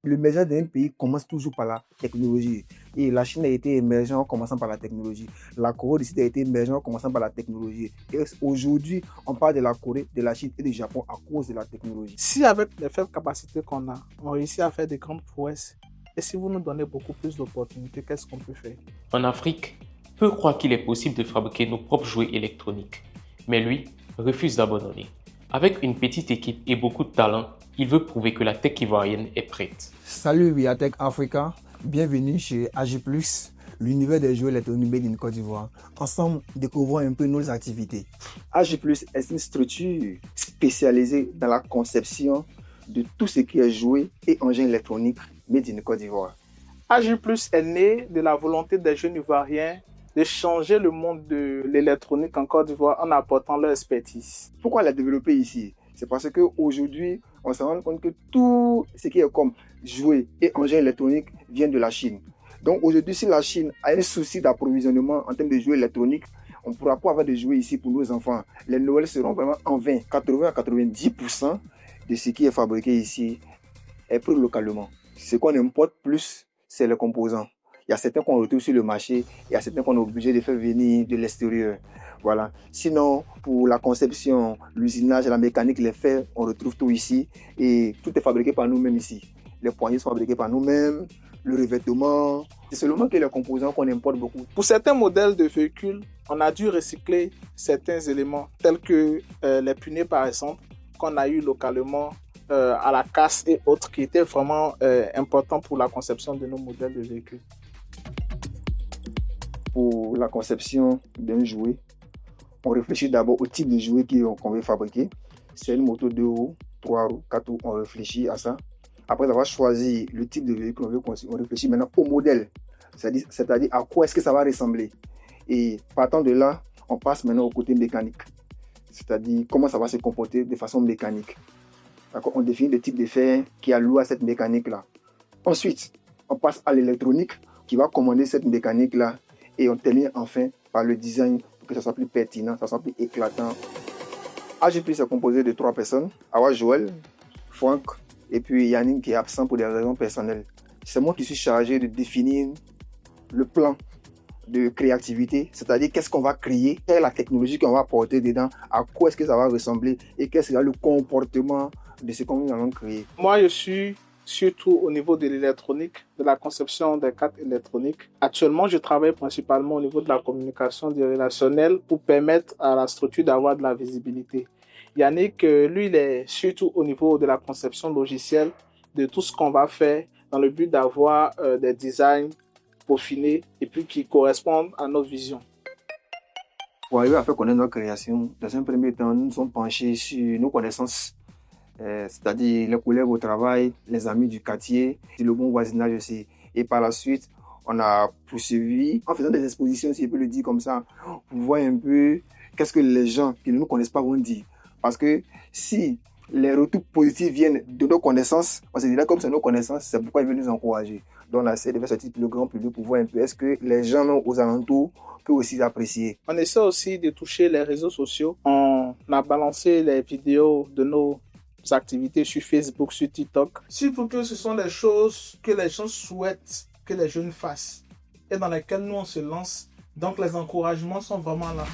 l'émergence d'un pays commence toujours par la technologie. Et la Chine a été émergente en commençant par la technologie. La Corée du Sud a été émergente en commençant par la technologie. Et aujourd'hui, on parle de la Corée, de la Chine et du Japon à cause de la technologie. Si avec les faibles capacités qu'on a, on réussit à faire des grandes prouesses, et si vous nous donnez beaucoup plus d'opportunités, qu'est-ce qu'on peut faire? En Afrique, peu croient qu'il est possible de fabriquer nos propres jouets électroniques. Mais lui refuse d'abandonner. Avec une petite équipe et beaucoup de talent, il veut prouver que la tech ivoirienne est prête. Salut Viatech Africa, bienvenue chez AG+, l'univers des jouets électroniques made in Côte d'Ivoire. Ensemble, découvrons un peu nos activités. AG+, est une structure spécialisée dans la conception de tout ce qui est jouets et engins électroniques made in Côte d'Ivoire. AG+ est né de la volonté des jeunes Ivoiriens de changer le monde de l'électronique en Côte d'Ivoire en apportant leur expertise. Pourquoi la développer ici? C'est parce qu'aujourd'hui, on se rend compte que tout ce qui est comme jouets et engins électroniques vient de la Chine. Donc aujourd'hui, si la Chine a un souci d'approvisionnement en termes de jouets électroniques, on ne pourra pas avoir de jouets ici pour nos enfants. Les Noëls seront vraiment en vain. 80 à 90% de ce qui est fabriqué ici est pris localement. Ce qu'on importe plus, c'est les composants. Il y a certains qu'on retrouve sur le marché, il y a certains qu'on est obligé de faire venir de l'extérieur. Voilà. Sinon, pour la conception, l'usinage, la mécanique, les faits, on retrouve tout ici. Et tout est fabriqué par nous-mêmes ici. Les poignées sont fabriquées par nous-mêmes, le revêtement. C'est seulement que les composants qu'on importe beaucoup. Pour certains modèles de véhicules, on a dû recycler certains éléments, tels que les pneus par exemple, qu'on a eu localement à la casse et autres, qui étaient vraiment importants pour la conception de nos modèles de véhicules. Pour la conception d'un jouet, on réfléchit d'abord au type de jouet qu'on veut fabriquer. C'est une moto 2 roues, 3 roues, 4 roues, on réfléchit à ça. Après avoir choisi le type de véhicule qu'on veut construire, on réfléchit maintenant au modèle, c'est-à-dire à quoi est-ce que ça va ressembler. Et partant de là, on passe maintenant au côté mécanique, c'est-à-dire comment ça va se comporter de façon mécanique. D'accord? On définit le type de fer qui alloue à cette mécanique-là. Ensuite, on passe à l'électronique qui va commander cette mécanique-là. Et on termine enfin par le design pour que ça soit plus pertinent, ça soit plus éclatant. AG+ est composé de 3 personnes. Awa Joël, Franck et puis Yannick qui est absent pour des raisons personnelles. C'est moi qui suis chargé de définir le plan de créativité, c'est-à-dire qu'est-ce qu'on va créer, quelle est la technologie qu'on va apporter dedans, à quoi est-ce que ça va ressembler et quel sera le comportement de ce qu'on va créer. Moi, je suis surtout au niveau de l'électronique, de la conception des cartes électroniques. Actuellement, je travaille principalement au niveau de la communication du relationnel pour permettre à la structure d'avoir de la visibilité. Yannick, lui, il est surtout au niveau de la conception logicielle de tout ce qu'on va faire dans le but d'avoir des designs peaufinés et puis qui correspondent à nos visions. Pour arriver à faire connaître notre création, dans un premier temps, nous nous sommes penchés sur nos connaissances. C'est-à-dire les collègues au travail, les amis du quartier, le bon voisinage aussi. Et par la suite, on a poursuivi en faisant des expositions, si je peux le dire comme ça, pour voir un peu qu'est-ce que les gens qui ne nous connaissent pas vont dire. Parce que si les retours positifs viennent de nos connaissances, on se dirait comme c'est nos connaissances, c'est pourquoi ils veulent nous encourager. Donc on essaie de faire ce type de grand public pour voir un peu est-ce que les gens aux alentours peuvent aussi apprécier. On essaie aussi de toucher les réseaux sociaux. On a balancé les vidéos de nos activités sur Facebook, sur TikTok. Surtout que ce sont des choses que les gens souhaitent que les jeunes fassent et dans lesquelles nous on se lance. Donc les encouragements sont vraiment là.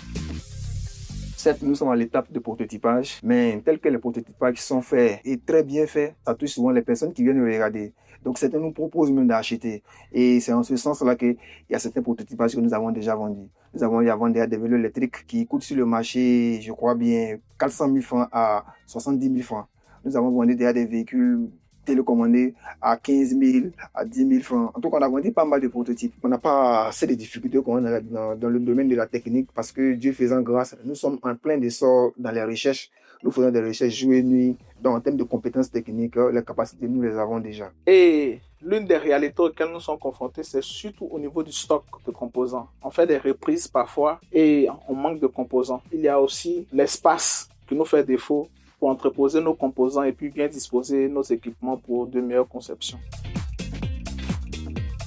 Certes, nous sommes à l'étape de prototypage, mais tel que les prototypages sont faits et très bien faits, ça touche souvent les personnes qui viennent regarder. Donc certains nous proposent même d'acheter. Et c'est en ce sens-là qu'il y a certains prototypages que nous avons déjà vendus. Nous avons vendu des vélos électriques qui coûtent sur le marché, je crois bien, 400 000 francs à 70 000 francs. Nous avons vendu déjà des véhicules télécommandés à 15 000, à 10 000 francs. En tout cas, on a vendu pas mal de prototypes. On n'a pas assez de difficultés qu'on a dans le domaine de la technique parce que Dieu faisant grâce, nous sommes en plein essor dans les recherches. Nous faisons des recherches jour et nuit. Donc, en termes de compétences techniques, les capacités, nous les avons déjà. Et l'une des réalités auxquelles nous sommes confrontés, c'est surtout au niveau du stock de composants. On fait des reprises parfois et on manque de composants. Il y a aussi l'espace qui nous fait défaut pour entreposer nos composants et puis bien disposer nos équipements pour de meilleures conceptions.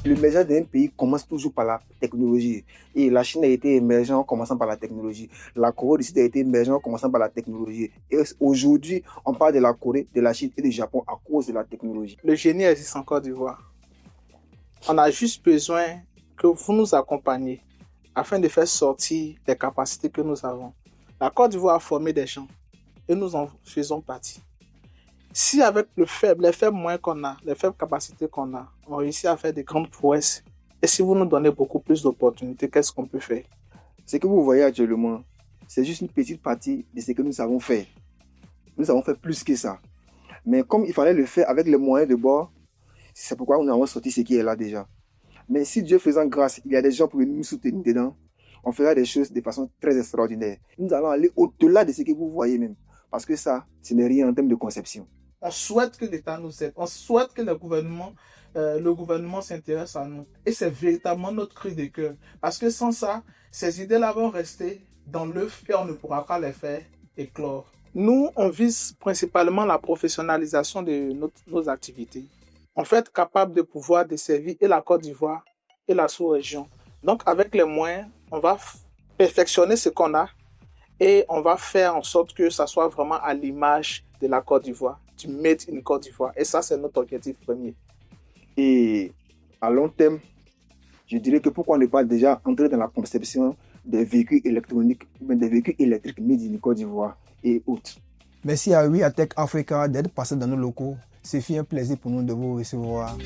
l'émergence d'un pays commence toujours par la technologie. Et la Chine a été émergente en commençant par la technologie. La Corée du Sud a été émergente en commençant par la technologie. Et aujourd'hui, on parle de la Corée, de la Chine et du Japon à cause de la technologie. Le génie existe en Côte d'Ivoire. On a juste besoin que vous nous accompagniez afin de faire sortir les capacités que nous avons. La Côte d'Ivoire a formé des gens et nous en faisons partie. Si avec les faibles moyens qu'on a, les faibles capacités qu'on a, on réussit à faire des grandes prouesses, et si vous nous donnez beaucoup plus d'opportunités, qu'est-ce qu'on peut faire? Ce que vous voyez actuellement, c'est juste une petite partie de ce que nous savons faire. Nous avons fait plus que ça. Mais comme il fallait le faire avec les moyens de bord, c'est pourquoi nous avons sorti ce qui est là déjà. Mais si Dieu faisant grâce, il y a des gens pour nous soutenir dedans, on fera des choses de façon très extraordinaire. Nous allons aller au-delà de ce que vous voyez même. Parce que ça, ce n'est rien en termes de conception. On souhaite que l'État nous aide. On souhaite que le gouvernement s'intéresse à nous. Et c'est véritablement notre cri de cœur. Parce que sans ça, ces idées-là vont rester dans l'œuf et on ne pourra pas les faire éclore. Nous, on vise principalement la professionnalisation de nos activités. On fait être capable de pouvoir desservir et la Côte d'Ivoire et la sous-région. Donc, avec les moyens, on va perfectionner ce qu'on a et on va faire en sorte que ça soit vraiment à l'image de la Côte d'Ivoire, du Made in Côte d'Ivoire. Et ça, c'est notre objectif premier. Et à long terme, je dirais que pourquoi ne pas déjà entrer dans la conception des véhicules électroniques, des véhicules électriques Made in Côte d'Ivoire et autres. Merci à WeAtech Africa d'être passé dans nos locaux. C'est un plaisir pour nous de vous recevoir.